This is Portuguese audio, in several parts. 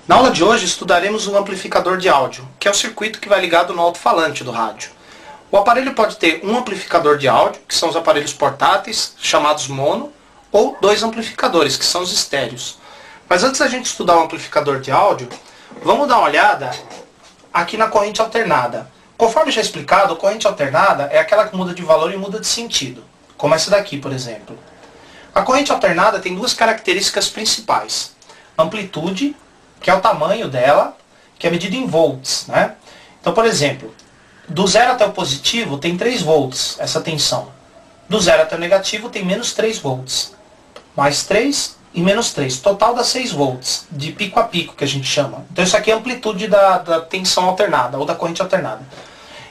Na aula de hoje estudaremos um amplificador de áudio, que é o circuito que vai ligado no alto-falante do rádio. O aparelho pode ter um amplificador de áudio, que são os aparelhos portáteis, chamados mono, ou dois amplificadores, que são os estéreos. Mas antes da gente estudar o amplificador de áudio, vamos dar uma olhada aqui na corrente alternada. Conforme já explicado, a corrente alternada é aquela que muda de valor e muda de sentido, como essa daqui, por exemplo. A corrente alternada tem duas características principais. Amplitude, que é o tamanho dela, que é medido em volts, né? Então, por exemplo, do zero até o positivo tem 3 volts, essa tensão. Do zero até o negativo tem menos 3 volts. Mais 3 e menos 3. Total dá 6 volts, de pico a pico, que a gente chama. Então isso aqui é a amplitude da tensão alternada, ou da corrente alternada.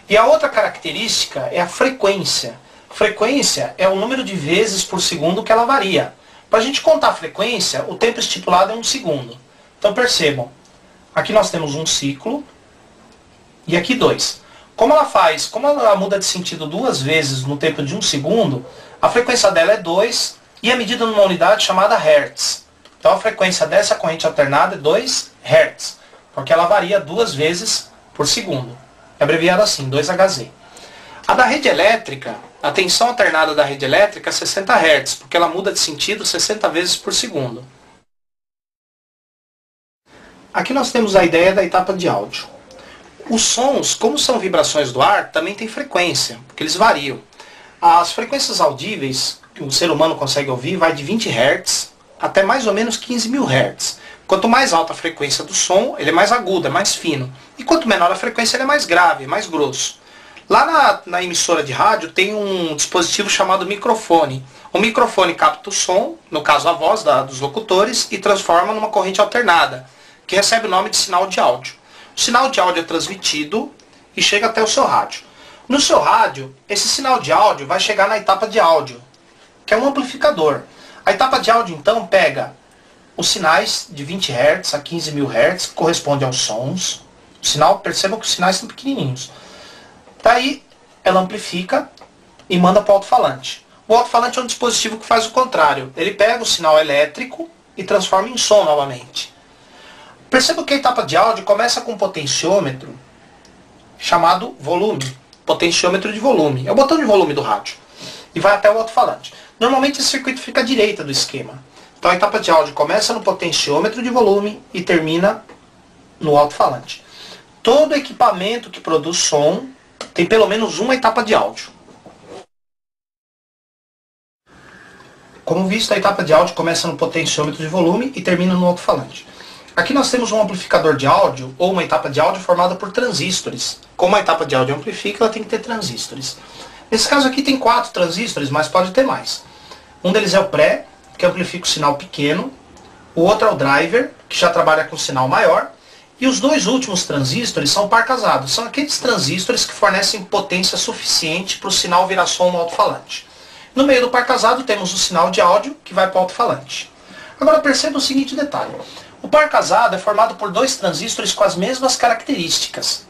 E a outra característica é a frequência. Frequência é o número de vezes por segundo que ela varia. Para a gente contar a frequência, o tempo estipulado é 1 segundo. Então percebam, aqui nós temos um ciclo e aqui 2. Como ela muda de sentido 2 vezes no tempo de 1 segundo, a frequência dela é 2 e é medida numa unidade chamada Hertz. Então a frequência dessa corrente alternada é 2 Hz, porque ela varia 2 vezes por segundo. É abreviado assim, 2Hz. A da rede elétrica, a tensão alternada da rede elétrica é 60 Hz, porque ela muda de sentido 60 vezes por segundo. Aqui nós temos a ideia da etapa de áudio. Os sons, como são vibrações do ar, também têm frequência, porque eles variam. As frequências audíveis que o ser humano consegue ouvir vai de 20 Hz até mais ou menos 15.000 Hz. Quanto mais alta a frequência do som, ele é mais agudo, é mais fino. E quanto menor a frequência, ele é mais grave, mais grosso. Lá na emissora de rádio tem um dispositivo chamado microfone. O microfone capta o som, no caso a voz dos locutores, e transforma numa corrente alternada, que recebe o nome de sinal de áudio. O sinal de áudio é transmitido e chega até o seu rádio. No seu rádio, esse sinal de áudio vai chegar na etapa de áudio, que é um amplificador. A etapa de áudio, então, pega os sinais de 20 Hz a 15.000 Hz, que corresponde aos sons. Percebam que os sinais são pequenininhos. Daí, ela amplifica e manda para o alto-falante. O alto-falante é um dispositivo que faz o contrário. Ele pega o sinal elétrico e transforma em som novamente. Perceba que a etapa de áudio começa com um potenciômetro chamado volume. Potenciômetro de volume. É o botão de volume do rádio. E vai até o alto-falante. Normalmente esse circuito fica à direita do esquema. Então a etapa de áudio começa no potenciômetro de volume e termina no alto-falante. Todo equipamento que produz som tem pelo menos uma etapa de áudio. Como visto, a etapa de áudio começa no potenciômetro de volume e termina no alto-falante. Aqui nós temos um amplificador de áudio, ou uma etapa de áudio formada por transistores. Como a etapa de áudio amplifica, ela tem que ter transistores. Nesse caso aqui tem 4 transistores, mas pode ter mais. Um deles é o pré, que amplifica o sinal pequeno. O outro é o driver, que já trabalha com sinal maior. E os 2 últimos transistores são par casados. São aqueles transistores que fornecem potência suficiente para o sinal virar som no alto-falante. No meio do par casado temos o sinal de áudio, que vai para o alto-falante. Agora perceba o seguinte detalhe. O par casado é formado por 2 transistores com as mesmas características.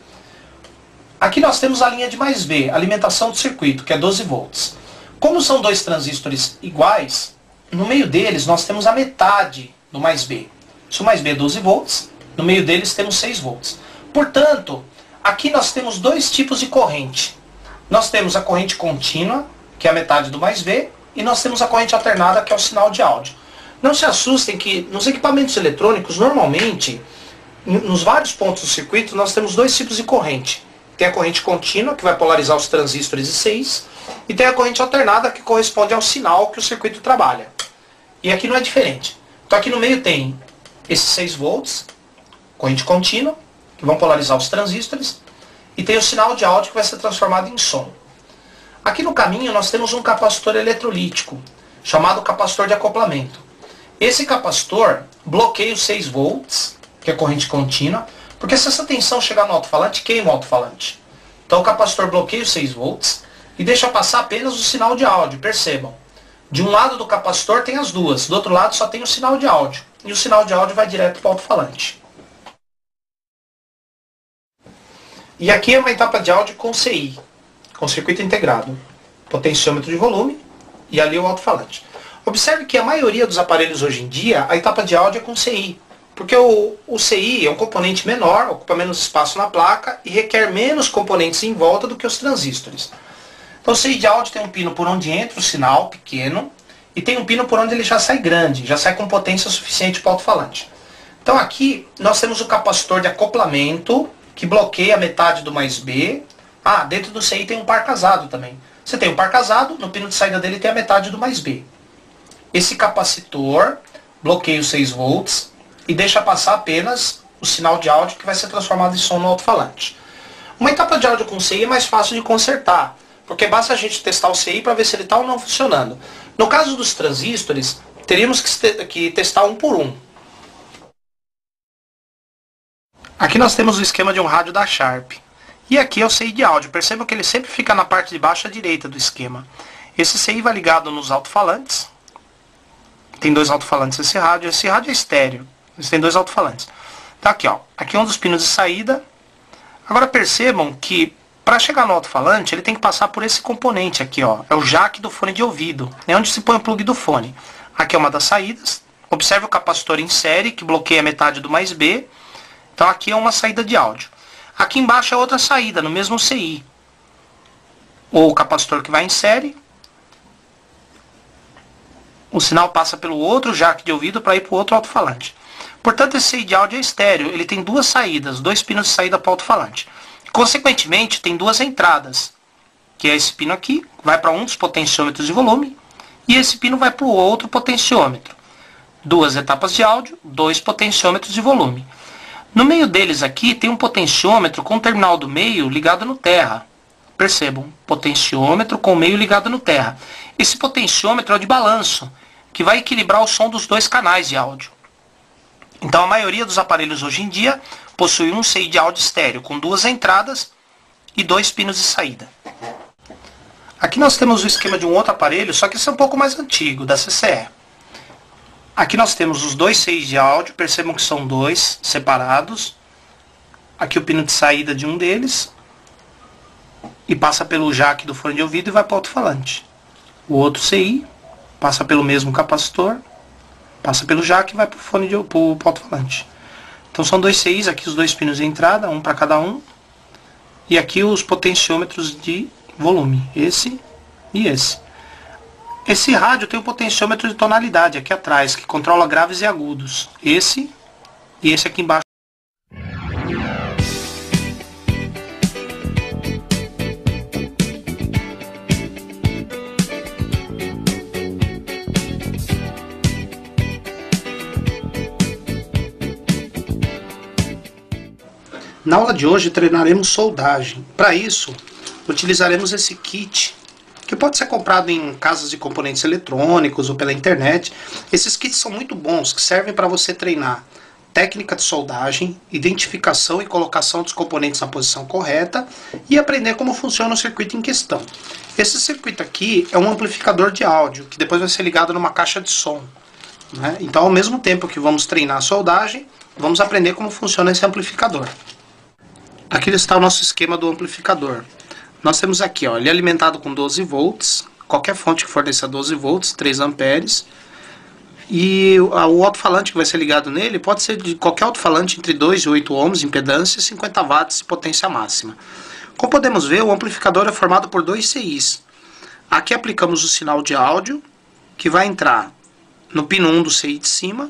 Aqui nós temos a linha de mais B, alimentação do circuito, que é 12 volts. Como são 2 transistores iguais, no meio deles nós temos a metade do mais B. Se o mais B é 12 volts, no meio deles temos 6 volts. Portanto, aqui nós temos 2 tipos de corrente. Nós temos a corrente contínua, que é a metade do mais B, e nós temos a corrente alternada, que é o sinal de áudio. Não se assustem que nos equipamentos eletrônicos, normalmente, nos vários pontos do circuito, nós temos 2 tipos de corrente. Tem a corrente contínua, que vai polarizar os transistores I6, e tem a corrente alternada, que corresponde ao sinal que o circuito trabalha. E aqui não é diferente. Então aqui no meio tem esses 6 volts, corrente contínua, que vão polarizar os transistores, e tem o sinal de áudio que vai ser transformado em som. Aqui no caminho nós temos um capacitor eletrolítico, chamado capacitor de acoplamento. Esse capacitor bloqueia os 6 volts, que é corrente contínua, porque se essa tensão chegar no alto-falante, queima o alto-falante. Então o capacitor bloqueia os 6 volts e deixa passar apenas o sinal de áudio, percebam. De um lado do capacitor tem as duas, do outro lado só tem o sinal de áudio. E o sinal de áudio vai direto para o alto-falante. E aqui é uma etapa de áudio com CI, com circuito integrado. Potenciômetro de volume e ali o alto-falante. Observe que a maioria dos aparelhos hoje em dia, a etapa de áudio é com CI. Porque o CI é um componente menor, ocupa menos espaço na placa e requer menos componentes em volta do que os transistores. Então o CI de áudio tem um pino por onde entra o sinal, pequeno, e tem um pino por onde ele já sai grande, já sai com potência suficiente para o alto-falante. Então aqui nós temos o capacitor de acoplamento, que bloqueia metade do mais B. Ah, dentro do CI tem um par casado também. Você tem um par casado, no pino de saída dele tem a metade do mais B. Esse capacitor bloqueia os 6 volts e deixa passar apenas o sinal de áudio que vai ser transformado em som no alto-falante. Uma etapa de áudio com CI é mais fácil de consertar, porque basta a gente testar o CI para ver se ele está ou não funcionando. No caso dos transistores, teríamos que testar um por um. Aqui nós temos o esquema de um rádio da Sharp. E aqui é o CI de áudio. Percebam que ele sempre fica na parte de baixo à direita do esquema. Esse CI vai ligado nos alto-falantes. Tem 2 alto-falantes esse rádio. Esse rádio é estéreo. Eles têm 2 alto-falantes. Então aqui, ó. Aqui é um dos pinos de saída. Agora percebam que para chegar no alto-falante ele tem que passar por esse componente aqui, ó. É o jack do fone de ouvido. É onde se põe o plug do fone. Aqui é uma das saídas. Observe o capacitor em série que bloqueia metade do mais B. Então aqui é uma saída de áudio. Aqui embaixo é outra saída, no mesmo CI. O capacitor que vai em série. O sinal passa pelo outro jack de ouvido para ir para o outro alto-falante. Portanto, esse CI de áudio é estéreo. Ele tem 2 saídas, 2 pinos de saída para o alto-falante. Consequentemente, tem 2 entradas. Que é esse pino aqui, vai para um dos potenciômetros de volume. E esse pino vai para o outro potenciômetro. 2 etapas de áudio, 2 potenciômetros de volume. No meio deles aqui tem um potenciômetro com o terminal do meio ligado no terra. Percebam, potenciômetro com o meio ligado no terra. Esse potenciômetro é o de balanço, que vai equilibrar o som dos 2 canais de áudio. Então a maioria dos aparelhos hoje em dia possui um CI de áudio estéreo, com 2 entradas e 2 pinos de saída. Aqui nós temos o esquema de um outro aparelho, só que esse é um pouco mais antigo, da CCE. Aqui nós temos os 2 CIs de áudio, percebam que são 2 separados. Aqui o pino de saída de um deles. E passa pelo jack do fone de ouvido e vai para o alto-falante. O outro CI passa pelo mesmo capacitor, passa pelo jack e vai para o alto-falante. Então são 2 CIs, aqui os 2 pinos de entrada, um para cada um. E aqui os potenciômetros de volume, esse e esse. Esse rádio tem um potenciômetro de tonalidade aqui atrás, que controla graves e agudos. Esse e esse aqui embaixo. Na aula de hoje treinaremos soldagem. Para isso, utilizaremos esse kit, que pode ser comprado em casas de componentes eletrônicos ou pela internet. Esses kits são muito bons, que servem para você treinar técnica de soldagem, identificação e colocação dos componentes na posição correta e aprender como funciona o circuito em questão. Esse circuito aqui é um amplificador de áudio, que depois vai ser ligado numa caixa de som, né? Então, ao mesmo tempo que vamos treinar a soldagem, vamos aprender como funciona esse amplificador. Aqui está o nosso esquema do amplificador. Nós temos aqui, ó, ele é alimentado com 12 volts, qualquer fonte que forneça 12 volts, 3 amperes. E o alto-falante que vai ser ligado nele pode ser de qualquer alto-falante entre 2 e 8 ohms de impedância e 50 watts de potência máxima. Como podemos ver, o amplificador é formado por 2 CIs. Aqui aplicamos o sinal de áudio, que vai entrar no pino 1 do CI de cima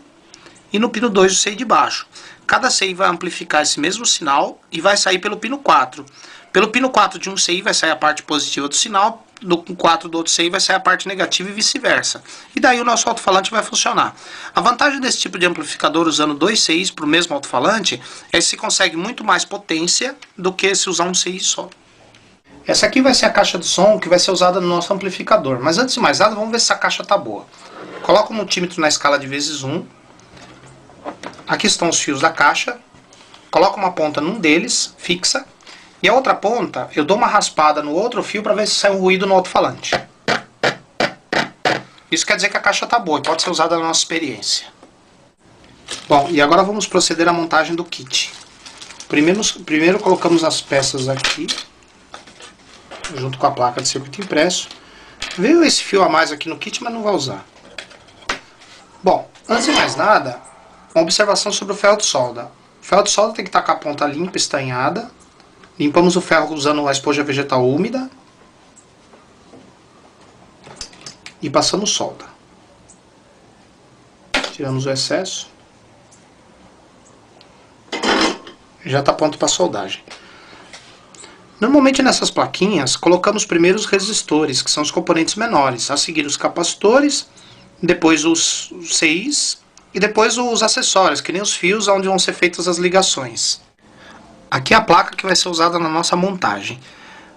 e no pino 2 do CI de baixo. Cada CI vai amplificar esse mesmo sinal e vai sair pelo pino 4. Pelo pino 4 de um CI vai sair a parte positiva do sinal, do 4 do outro CI vai sair a parte negativa e vice-versa. E daí o nosso alto-falante vai funcionar. A vantagem desse tipo de amplificador usando 2 CIs para o mesmo alto-falante é que se consegue muito mais potência do que se usar um CI só. Essa aqui vai ser a caixa de som que vai ser usada no nosso amplificador. Mas antes de mais nada, vamos ver se essa caixa está boa. Coloca o multímetro na escala de vezes 1. Aqui estão os fios da caixa. Coloca uma ponta num deles, fixa. E a outra ponta, eu dou uma raspada no outro fio para ver se sai um ruído no alto-falante. Isso quer dizer que a caixa está boa e pode ser usada na nossa experiência. Bom, e agora vamos proceder à montagem do kit. Primeiro colocamos as peças aqui, junto com a placa de circuito impresso. Veio esse fio a mais aqui no kit, mas não vai usar. Bom, antes de mais nada, Uma observação sobre o ferro de solda. O ferro de solda tem que estar com a ponta limpa, estanhada. Limpamos o ferro usando a esponja vegetal úmida. E passamos solda. Tiramos o excesso. Já está pronto para soldagem. Normalmente nessas plaquinhas colocamos primeiro os resistores, que são os componentes menores, a seguir os capacitores, depois os CIs e depois os acessórios, que nem os fios onde vão ser feitas as ligações. Aqui é a placa que vai ser usada na nossa montagem.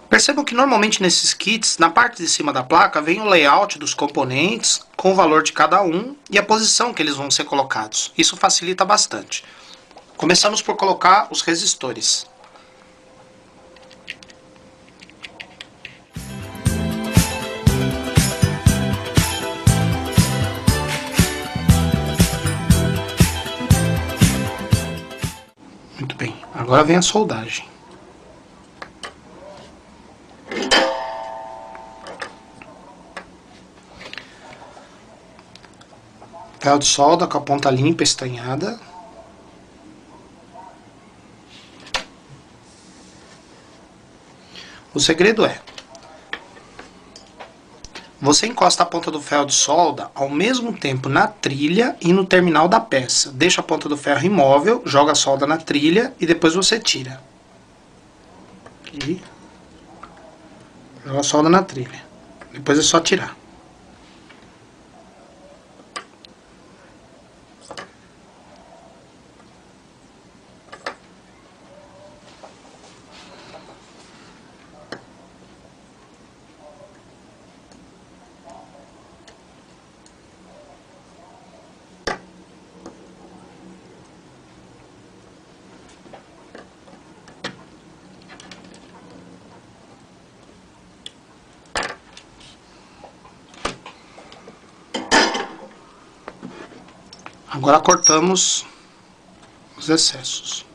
Percebam que normalmente nesses kits, na parte de cima da placa, vem o layout dos componentes, com o valor de cada um e a posição que eles vão ser colocados. Isso facilita bastante. Começamos por colocar os resistores. Muito bem, agora vem a soldagem. Ferro de solda com a ponta limpa, estanhada. O segredo é: você encosta a ponta do ferro de solda ao mesmo tempo na trilha e no terminal da peça. Deixa a ponta do ferro imóvel, joga a solda na trilha e depois você tira. Aqui. Joga a solda na trilha. Depois é só tirar. Agora cortamos os excessos.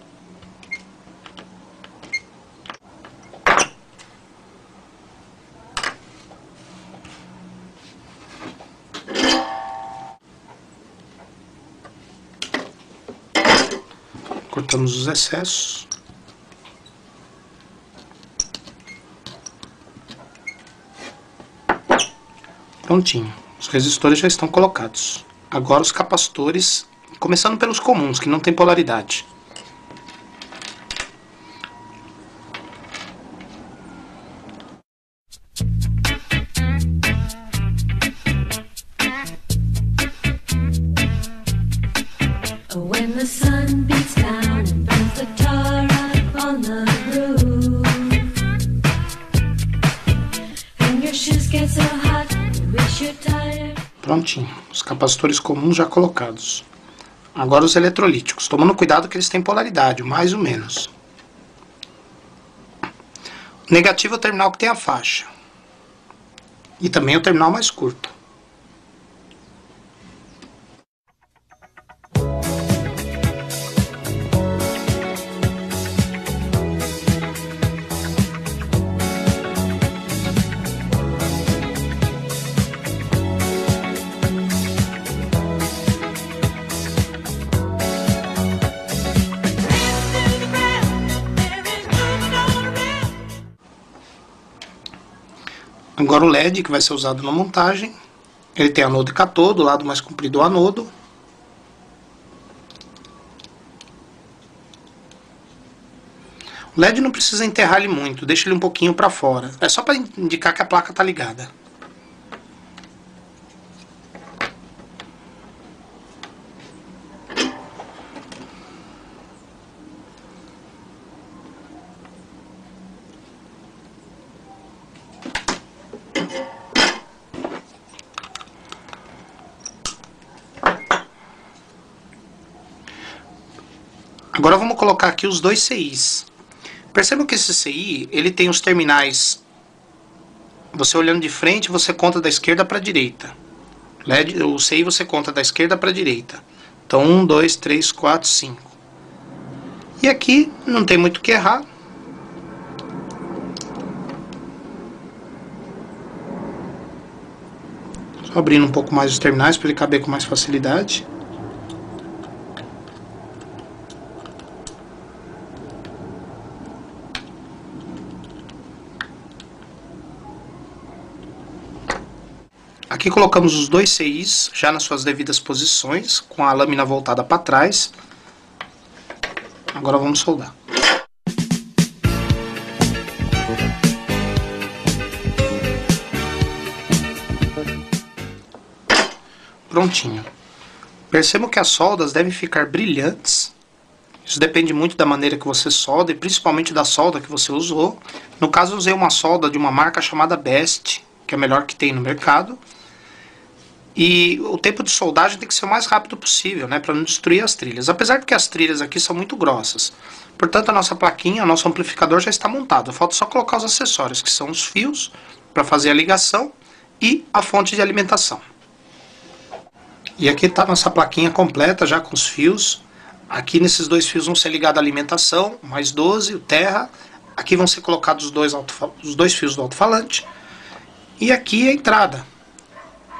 Cortamos os excessos. Prontinho. Os resistores já estão colocados. Agora os capacitores, começando pelos comuns, que não tem polaridade. When the sun beats down and burns the tar up on the roof, and your shoes get so hot, you wish you're tired. Prontinho, os capacitores comuns já colocados. Agora os eletrolíticos, tomando cuidado que eles têm polaridade, o mais ou menos. O negativo é o terminal que tem a faixa. E também é o terminal mais curto. Agora o LED, que vai ser usado na montagem. Ele tem anodo e catodo, o lado mais comprido é o anodo. O LED não precisa enterrar ele muito, deixa ele um pouquinho para fora. É só para indicar que a placa está ligada. Agora vamos colocar aqui os dois CIs. Percebam que esse CI, ele tem os terminais. Você olhando de frente, você conta da esquerda para a direita. O CI você conta da esquerda para a direita. Então 1, 2, 3, 4, 5. E aqui não tem muito o que errar. Só abrindo um pouco mais os terminais para ele caber com mais facilidade. Aqui colocamos os dois CIs já nas suas devidas posições, com a lâmina voltada para trás. Agora vamos soldar. Prontinho. Percebam que as soldas devem ficar brilhantes. Isso depende muito da maneira que você solda e principalmente da solda que você usou. No caso, eu usei uma solda de uma marca chamada Best, que é a melhor que tem no mercado. E o tempo de soldagem tem que ser o mais rápido possível, né, para não destruir as trilhas. Apesar de que as trilhas aqui são muito grossas. Portanto, a nossa plaquinha, o nosso amplificador já está montado. Falta só colocar os acessórios, que são os fios para fazer a ligação e a fonte de alimentação. E aqui está a nossa plaquinha completa já com os fios. Aqui nesses dois fios vão ser ligados a alimentação, mais 12, o terra. Aqui vão ser colocados os dois fios do alto-falante. E aqui a entrada,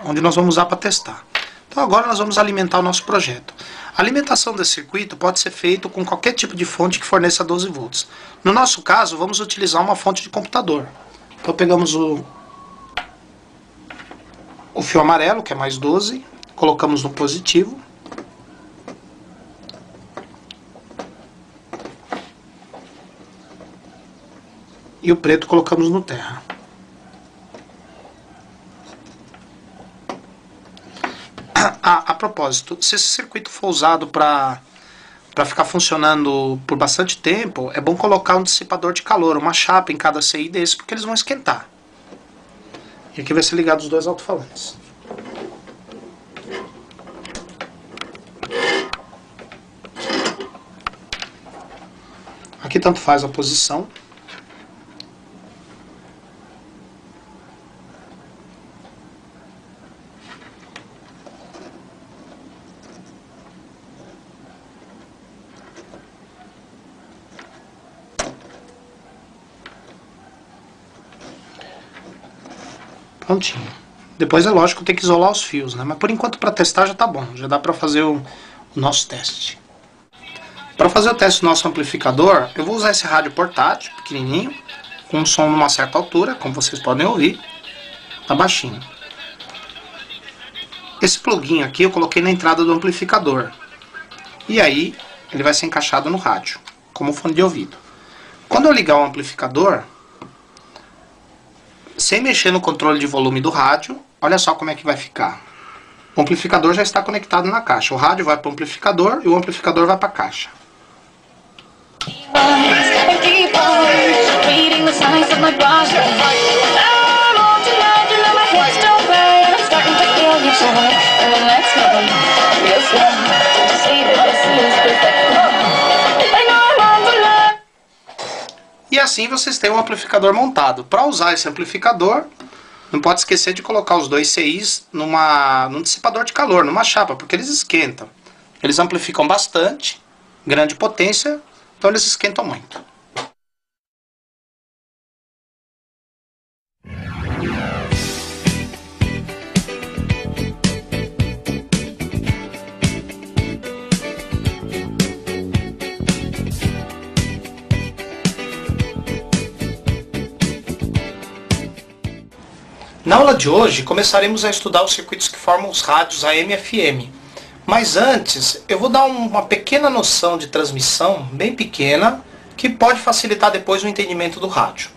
onde nós vamos usar para testar. Então agora nós vamos alimentar o nosso projeto. A alimentação desse circuito pode ser feita com qualquer tipo de fonte que forneça 12 volts. No nosso caso, vamos utilizar uma fonte de computador. Então pegamos o fio amarelo, que é mais 12, colocamos no positivo. E o preto colocamos no terra. A propósito, se esse circuito for usado para ficar funcionando por bastante tempo, é bom colocar um dissipador de calor, uma chapa em cada CI desse, porque eles vão esquentar. E aqui vai ser ligado os dois alto-falantes. Aqui tanto faz a posição. Prontinho. Depois é lógico tem que isolar os fios, né? Mas por enquanto para testar já tá bom. Já dá para fazer o nosso teste. Para fazer o teste do nosso amplificador, eu vou usar esse rádio portátil, pequenininho, com um som numa certa altura, como vocês podem ouvir. Tá baixinho. Esse pluguinho aqui eu coloquei na entrada do amplificador. E aí ele vai ser encaixado no rádio, como fone de ouvido. Quando eu ligar o amplificador, sem mexer no controle de volume do rádio, olha só como é que vai ficar. O amplificador já está conectado na caixa. O rádio vai para o amplificador e o amplificador vai para a caixa. E assim vocês têm um amplificador montado. Para usar esse amplificador, não pode esquecer de colocar os dois CIs num dissipador de calor, numa chapa, porque eles esquentam. Eles amplificam bastante, grande potência, então eles esquentam muito. Na aula de hoje, começaremos a estudar os circuitos que formam os rádios AM e FM. Mas antes, eu vou dar uma pequena noção de transmissão, bem pequena, que pode facilitar depois o entendimento do rádio.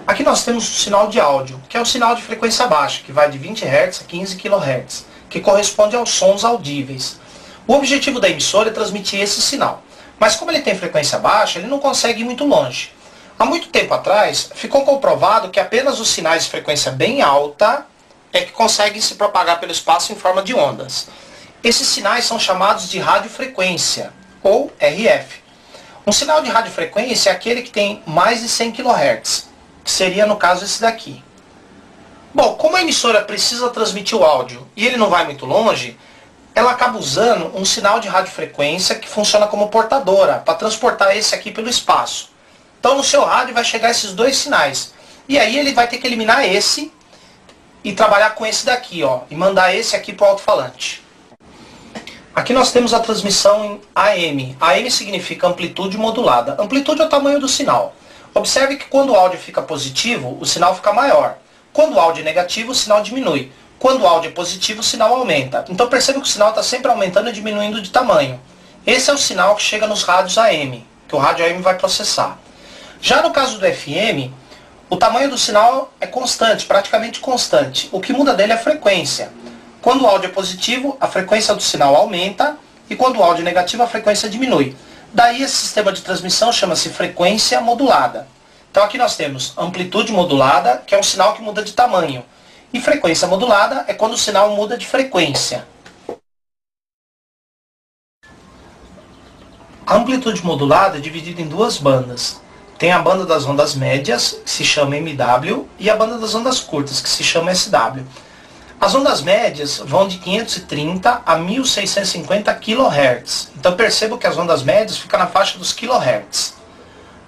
Aqui nós temos o sinal de áudio, que é o sinal de frequência baixa, que vai de 20 Hz a 15 kHz, que corresponde aos sons audíveis. O objetivo da emissora é transmitir esse sinal, mas como ele tem frequência baixa, ele não consegue ir muito longe. Há muito tempo atrás, ficou comprovado que apenas os sinais de frequência bem alta é que conseguem se propagar pelo espaço em forma de ondas. Esses sinais são chamados de radiofrequência, ou RF. Um sinal de radiofrequência é aquele que tem mais de 100 kHz, que seria no caso esse daqui. Bom, como a emissora precisa transmitir o áudio e ele não vai muito longe, ela acaba usando um sinal de radiofrequência que funciona como portadora, para transportar esse aqui pelo espaço. Então no seu rádio vai chegar esses dois sinais. E aí ele vai ter que eliminar esse e trabalhar com esse daqui, ó, e mandar esse aqui para o alto-falante. Aqui nós temos a transmissão em AM. AM significa amplitude modulada. Amplitude é o tamanho do sinal. Observe que quando o áudio fica positivo, o sinal fica maior. Quando o áudio é negativo, o sinal diminui. Quando o áudio é positivo, o sinal aumenta. Então perceba que o sinal está sempre aumentando e diminuindo de tamanho. Esse é o sinal que chega nos rádios AM, que o rádio AM vai processar. Já no caso do FM, o tamanho do sinal é constante, praticamente constante. O que muda dele é a frequência. Quando o áudio é positivo, a frequência do sinal aumenta, e quando o áudio é negativo, a frequência diminui. Daí esse sistema de transmissão chama-se frequência modulada. Então aqui nós temos amplitude modulada, que é um sinal que muda de tamanho. E frequência modulada é quando o sinal muda de frequência. A amplitude modulada é dividida em duas bandas. Tem a banda das ondas médias, que se chama MW, e a banda das ondas curtas, que se chama SW. As ondas médias vão de 530 a 1650 kHz. Então percebo que as ondas médias ficam na faixa dos kHz.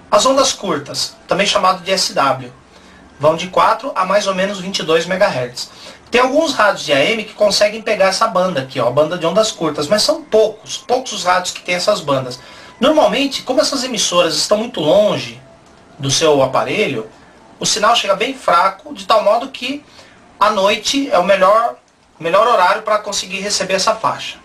As ondas curtas, também chamado de SW, vão de 4 a mais ou menos 22 MHz. Tem alguns rádios de AM que conseguem pegar essa banda aqui, ó, a banda de ondas curtas, mas são poucos os rádios que têm essas bandas. Normalmente, como essas emissoras estão muito longe do seu aparelho, o sinal chega bem fraco, de tal modo que à noite é o melhor horário para conseguir receber essa faixa.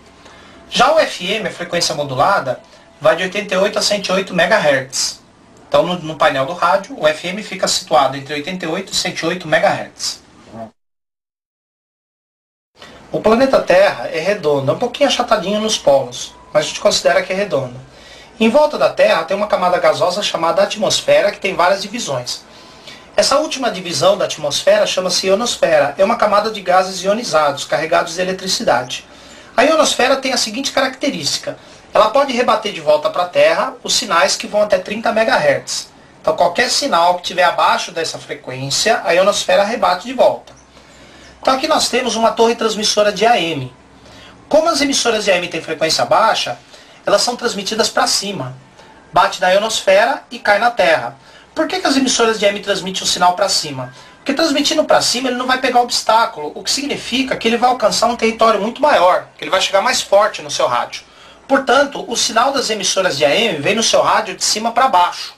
Já o FM, a frequência modulada, vai de 88 a 108 MHz. Então no painel do rádio, o FM fica situado entre 88 e 108 MHz. O planeta Terra é redondo, é um pouquinho achatadinho nos polos, mas a gente considera que é redondo. Em volta da Terra tem uma camada gasosa chamada atmosfera, que tem várias divisões. Essa última divisão da atmosfera chama-se ionosfera, é uma camada de gases ionizados, carregados de eletricidade. A ionosfera tem a seguinte característica: ela pode rebater de volta para a Terra os sinais que vão até 30 MHz. Então qualquer sinal que estiver abaixo dessa frequência, a ionosfera rebate de volta. Então aqui nós temos uma torre transmissora de AM. Como as emissoras de AM têm frequência baixa, elas são transmitidas para cima. Bate na ionosfera e cai na Terra. Por que as emissoras de AM transmitem o sinal para cima? Porque transmitindo para cima ele não vai pegar obstáculo, o que significa que ele vai alcançar um território muito maior, que ele vai chegar mais forte no seu rádio. Portanto, o sinal das emissoras de AM vem no seu rádio de cima para baixo.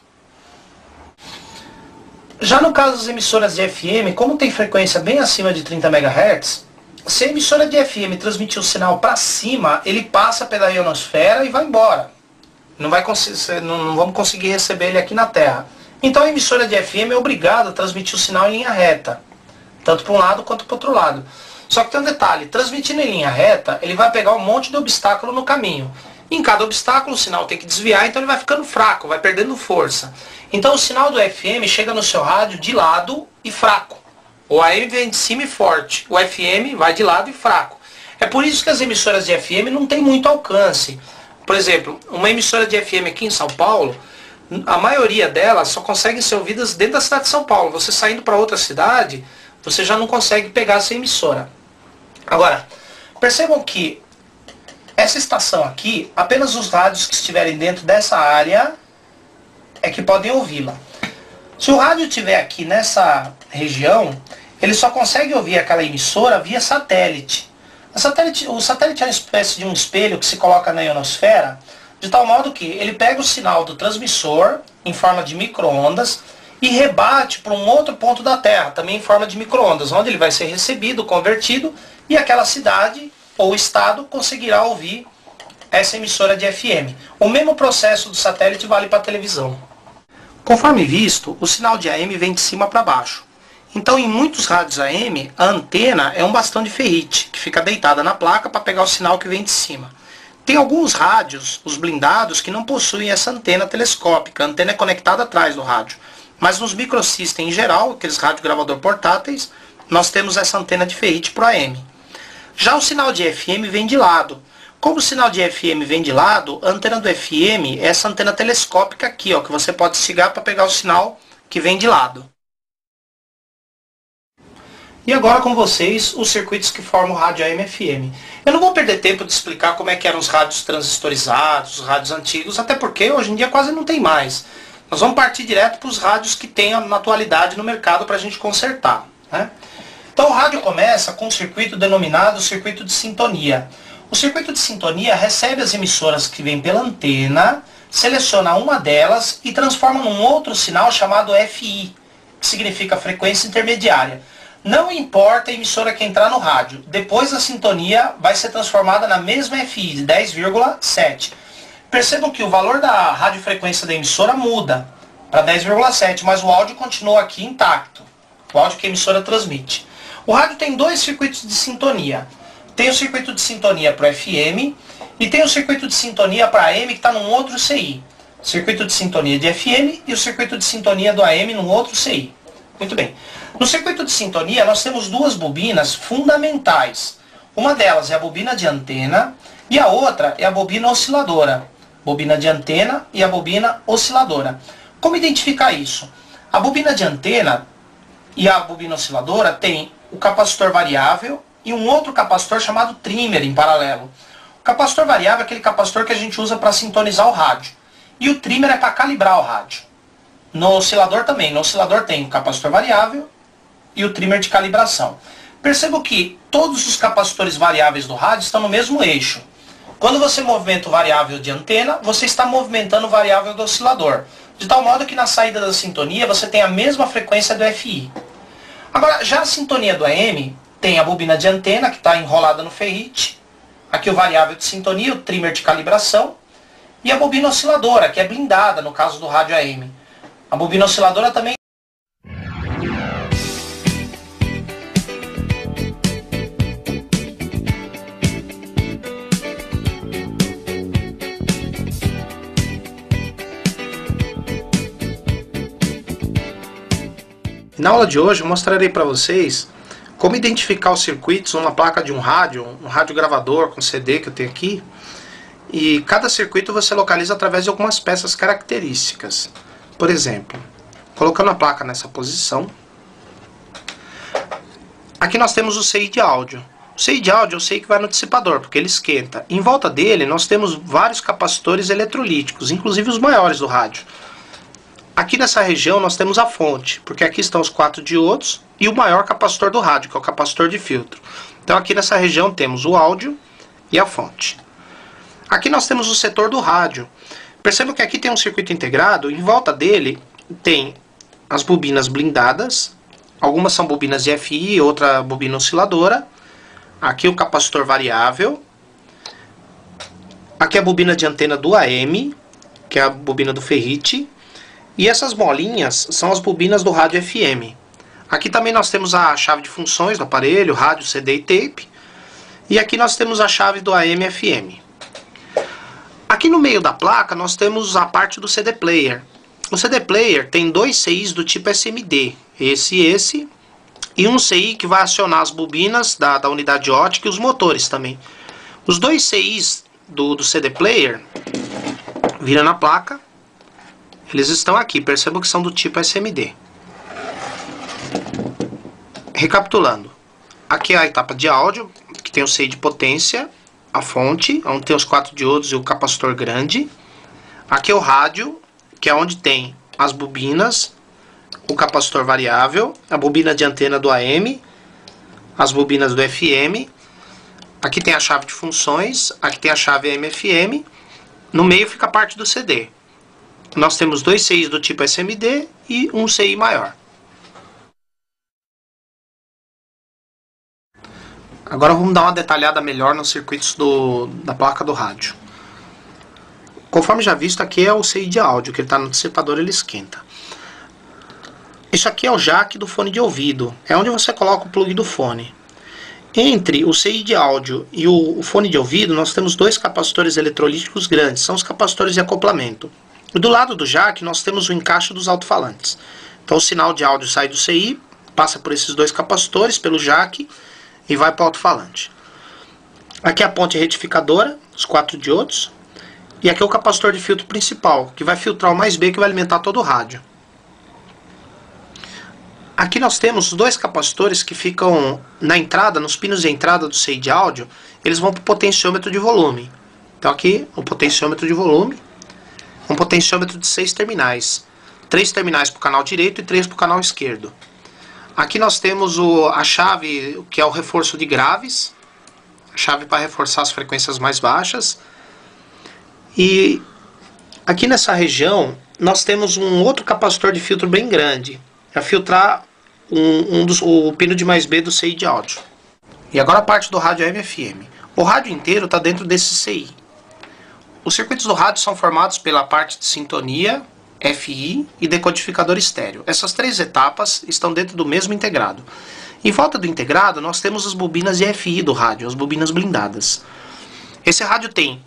Já no caso das emissoras de FM, como tem frequência bem acima de 30 MHz, se a emissora de FM transmitir o sinal para cima, ele passa pela ionosfera e vai embora. Não vamos conseguir receber ele aqui na Terra. Então a emissora de FM é obrigada a transmitir o sinal em linha reta, tanto para um lado quanto para o outro lado. Só que tem um detalhe: transmitindo em linha reta, ele vai pegar um monte de obstáculo no caminho. Em cada obstáculo o sinal tem que desviar, então ele vai ficando fraco, vai perdendo força. Então o sinal do FM chega no seu rádio de lado e fraco. O AM vem de cima e forte, o FM vai de lado e fraco. É por isso que as emissoras de FM não têm muito alcance. Por exemplo, uma emissora de FM aqui em São Paulo, a maioria delas só conseguem ser ouvidas dentro da cidade de São Paulo. Você saindo para outra cidade, você já não consegue pegar essa emissora. Agora, percebam que essa estação aqui, apenas os rádios que estiverem dentro dessa área é que podem ouvi-la. Se o rádio estiver aqui nessa região, ele só consegue ouvir aquela emissora via satélite. O satélite é uma espécie de um espelho que se coloca na ionosfera, de tal modo que ele pega o sinal do transmissor em forma de micro-ondas e rebate para um outro ponto da Terra, também em forma de micro-ondas, onde ele vai ser recebido, convertido, e aquela cidade ou estado conseguirá ouvir essa emissora de FM. O mesmo processo do satélite vale para a televisão. Conforme visto, o sinal de AM vem de cima para baixo. Então, em muitos rádios AM, a antena é um bastão de ferrite, que fica deitada na placa para pegar o sinal que vem de cima. Tem alguns rádios, os blindados, que não possuem essa antena telescópica. A antena é conectada atrás do rádio. Mas nos microsystem em geral, aqueles radiogravador portáteis, nós temos essa antena de ferrite para o AM. Já o sinal de FM vem de lado. Como o sinal de FM vem de lado, a antena do FM é essa antena telescópica aqui, ó, que você pode esticar para pegar o sinal que vem de lado. E agora com vocês, os circuitos que formam o rádio AM/FM. Eu não vou perder tempo de explicar como é que eram os rádios transistorizados, os rádios antigos, até porque hoje em dia quase não tem mais. Nós vamos partir direto para os rádios que tem na atualidade no mercado para a gente consertar, né? Então o rádio começa com um circuito denominado circuito de sintonia. O circuito de sintonia recebe as emissoras que vêm pela antena, seleciona uma delas e transforma num outro sinal chamado FI, que significa frequência intermediária. Não importa a emissora que entrar no rádio, depois a sintonia vai ser transformada na mesma FI de 10,7. Percebam que o valor da radiofrequência da emissora muda para 10,7, mas o áudio continua aqui intacto, o áudio que a emissora transmite. O rádio tem dois circuitos de sintonia. Tem o circuito de sintonia para o FM e tem o circuito de sintonia para AM que está num outro CI. Circuito de sintonia de FM e o circuito de sintonia do AM num outro CI. Muito bem. No circuito de sintonia nós temos duas bobinas fundamentais. Uma delas é a bobina de antena e a outra é a bobina osciladora. Bobina de antena e a bobina osciladora. Como identificar isso? A bobina de antena e a bobina osciladora tem o capacitor variável e um outro capacitor chamado trimmer em paralelo. O capacitor variável é aquele capacitor que a gente usa para sintonizar o rádio. E o trimmer é para calibrar o rádio. No oscilador também. No oscilador tem o capacitor variável e o trimmer de calibração. Percebo que todos os capacitores variáveis do rádio estão no mesmo eixo. Quando você movimenta o variável de antena, você está movimentando o variável do oscilador. De tal modo que na saída da sintonia você tem a mesma frequência do FI. Agora, já a sintonia do AM tem a bobina de antena, que está enrolada no ferrite. Aqui o variável de sintonia, o trimmer de calibração. E a bobina osciladora, que é blindada no caso do rádio AM. A bobina osciladora também... Na aula de hoje eu mostrarei para vocês como identificar os circuitos numa placa de um rádio gravador com CD que eu tenho aqui. E cada circuito você localiza através de algumas peças características. Por exemplo, colocando a placa nessa posição, aqui nós temos o CI de áudio. O CI de áudio eu sei que vai no dissipador, porque ele esquenta. Em volta dele nós temos vários capacitores eletrolíticos, inclusive os maiores do rádio. Aqui nessa região nós temos a fonte, porque aqui estão os 4 diodos e o maior capacitor do rádio, que é o capacitor de filtro. Então aqui nessa região temos o áudio e a fonte. Aqui nós temos o setor do rádio. Perceba que aqui tem um circuito integrado, em volta dele tem as bobinas blindadas, algumas são bobinas de FI, outra bobina osciladora. Aqui o capacitor variável. Aqui a bobina de antena do AM, que é a bobina do ferrite. E essas bolinhas são as bobinas do rádio FM. Aqui também nós temos a chave de funções do aparelho, rádio, CD e tape. E aqui nós temos a chave do AM e FM. Aqui no meio da placa nós temos a parte do CD player. O CD player tem dois CIs do tipo SMD, esse e esse, e um CI que vai acionar as bobinas da unidade ótica e os motores também. Os dois CIs do CD player, vira na placa, eles estão aqui, percebam que são do tipo SMD. Recapitulando, aqui é a etapa de áudio, que tem o CI de potência, a fonte, onde tem os 4 diodos e o capacitor grande. Aqui é o rádio, que é onde tem as bobinas, o capacitor variável, a bobina de antena do AM, as bobinas do FM. Aqui tem a chave de funções, aqui tem a chave AM/FM. No meio fica a parte do CD. Nós temos dois CIs do tipo SMD e um CI maior. Agora vamos dar uma detalhada melhor nos circuitos da placa do rádio. Conforme já visto, aqui é o CI de áudio, que ele está no dissipador, ele esquenta. Isso aqui é o jack do fone de ouvido, é onde você coloca o plug do fone. Entre o CI de áudio e o fone de ouvido, nós temos dois capacitores eletrolíticos grandes, são os capacitores de acoplamento. Do lado do jack, nós temos o encaixe dos alto-falantes. Então o sinal de áudio sai do CI, passa por esses dois capacitores, pelo jack, e vai para o alto-falante. Aqui é a ponte retificadora, os 4 diodos. E aqui é o capacitor de filtro principal, que vai filtrar o mais B, que vai alimentar todo o rádio. Aqui nós temos os dois capacitores que ficam na entrada, nos pinos de entrada do CI de áudio, eles vão para o potenciômetro de volume. Então aqui o potenciômetro de volume, um potenciômetro de 6 terminais. 3 terminais para o canal direito e 3 para o canal esquerdo. Aqui nós temos a chave, que é o reforço de graves, a chave para reforçar as frequências mais baixas. E aqui nessa região nós temos um outro capacitor de filtro bem grande, para filtrar o pino de mais B do CI de áudio. E agora a parte do rádio AM/FM. O rádio inteiro está dentro desse CI. Os circuitos do rádio são formados pela parte de sintonia, FI e decodificador estéreo. Essas três etapas estão dentro do mesmo integrado. Em volta do integrado, nós temos as bobinas de FI do rádio, as bobinas blindadas. Esse rádio tem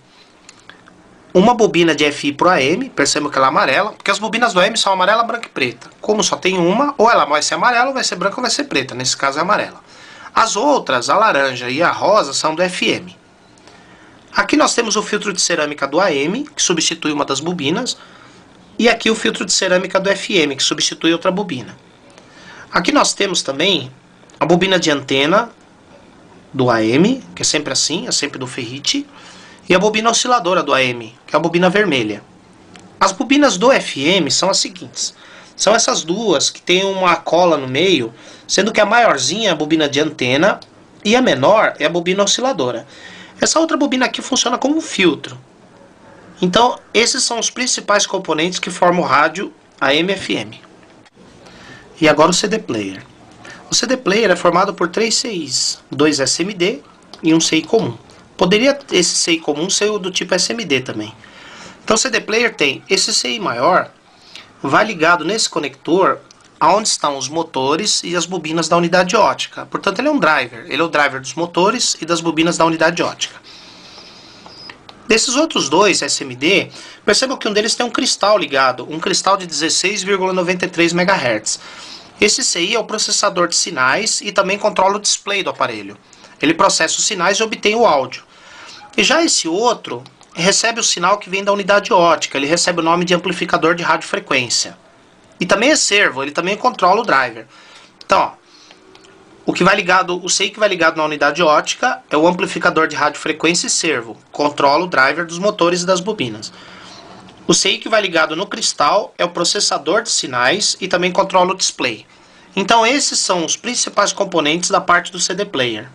uma bobina de FI pro AM, percebam que ela é amarela, porque as bobinas do AM são amarela, branca e preta. Como só tem uma, ou ela vai ser amarela, ou vai ser branca, ou vai ser preta. Nesse caso é amarela. As outras, a laranja e a rosa, são do FM. Aqui nós temos o filtro de cerâmica do AM, que substitui uma das bobinas, e aqui o filtro de cerâmica do FM, que substitui outra bobina. Aqui nós temos também a bobina de antena do AM, que é sempre assim, é sempre do ferrite, e a bobina osciladora do AM, que é a bobina vermelha. As bobinas do FM são as seguintes. São essas duas que tem uma cola no meio, sendo que a maiorzinha é a bobina de antena e a menor é a bobina osciladora. Essa outra bobina aqui funciona como um filtro. Então, esses são os principais componentes que formam o rádio AM/FM. E agora o CD Player. O CD Player é formado por 3 CIs, 2 SMD e um CI comum. Poderia esse CI comum ser o do tipo SMD também. Então o CD Player tem esse CI maior, vai ligado nesse conector aonde estão os motores e as bobinas da unidade ótica. Portanto ele é um driver, ele é o driver dos motores e das bobinas da unidade ótica. Desses outros dois SMD, percebam que um deles tem um cristal ligado, um cristal de 16,93 MHz. Esse CI é o processador de sinais e também controla o display do aparelho. Ele processa os sinais e obtém o áudio. E já esse outro recebe o sinal que vem da unidade ótica, ele recebe o nome de amplificador de radiofrequência. E também é servo, ele também controla o driver. Então, ó, o CI que vai ligado na unidade ótica é o amplificador de radiofrequência e servo, controla o driver dos motores e das bobinas. O CI que vai ligado no cristal é o processador de sinais e também controla o display. Então esses são os principais componentes da parte do CD Player.